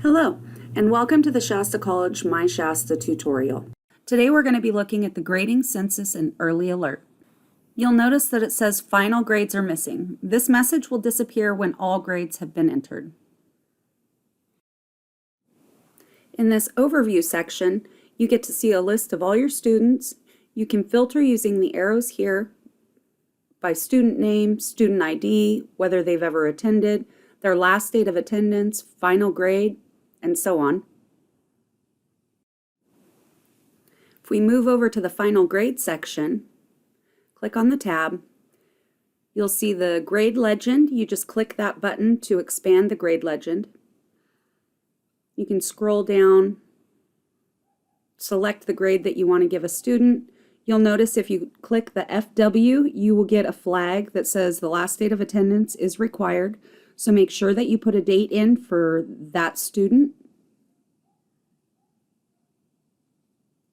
Hello, and welcome to the Shasta College MyShasta tutorial. Today we're going to be looking at the grading census and early alert. You'll notice that it says final grades are missing. This message will disappear when all grades have been entered. In this overview section, you get to see a list of all your students. You can filter using the arrows here by student name, student ID, whether they've ever attended, their last date of attendance, final grade, and so on. If we move over to the final grade section, click on the tab, you'll see the grade legend. You just click that button to expand the grade legend. You can scroll down, select the grade that you want to give a student. You'll notice if you click the FW, you will get a flag that says the last date of attendance is required. So make sure that you put a date in for that student.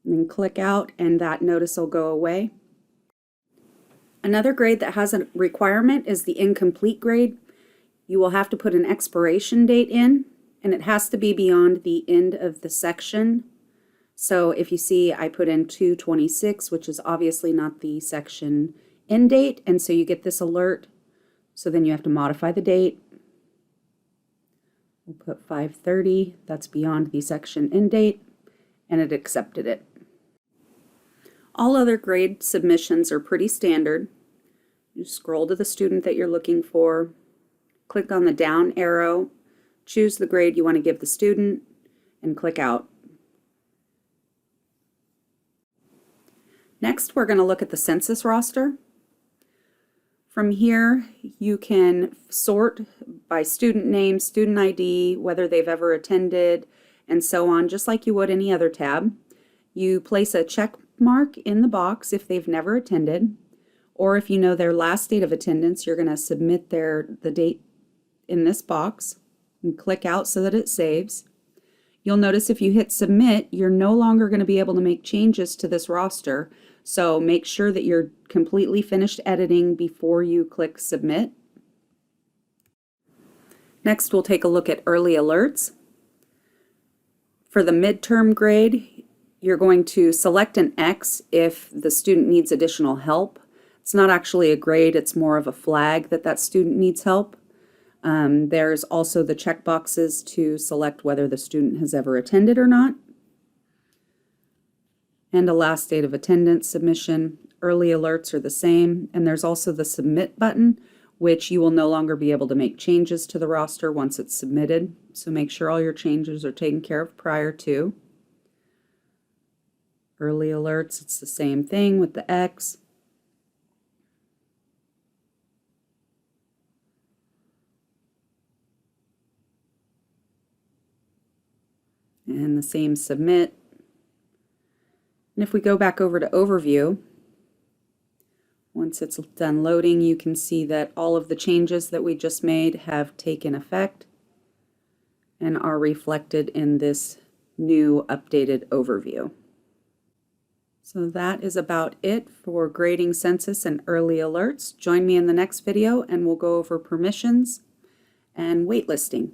And then click out and that notice will go away. Another grade that has a requirement is the incomplete grade. You will have to put an expiration date in, and it has to be beyond the end of the section. So if you see, I put in 2/26, which is obviously not the section end date, and so you get this alert. So then you have to modify the date. We'll put 5/30, that's beyond the section end date, and it accepted it. All other grade submissions are pretty standard. You scroll to the student that you're looking for, click on the down arrow, choose the grade you want to give the student, and click out. Next, we're going to look at the census roster. From here, you can sort by student name, student ID, whether they've ever attended, and so on, just like you would any other tab. You place a check mark in the box if they've never attended, or if you know their last date of attendance, you're going to submit the date in this box and click out so that it saves. You'll notice if you hit submit, you're no longer going to be able to make changes to this roster. So make sure that you're completely finished editing before you click submit. Next, we'll take a look at early alerts. For the midterm grade, you're going to select an X if the student needs additional help. It's not actually a grade, it's more of a flag that that student needs help. There's also the check boxes to select whether the student has ever attended or not. And a last date of attendance submission. Early alerts are the same, and there's also the submit button, which you will no longer be able to make changes to the roster once it's submitted. So make sure all your changes are taken care of prior to. Early alerts, it's the same thing with the X. And the same submit. And if we go back over to overview, once it's done loading, you can see that all of the changes that we just made have taken effect and are reflected in this new updated overview. So that is about it for grading census and early alerts. Join me in the next video and we'll go over permissions and waitlisting.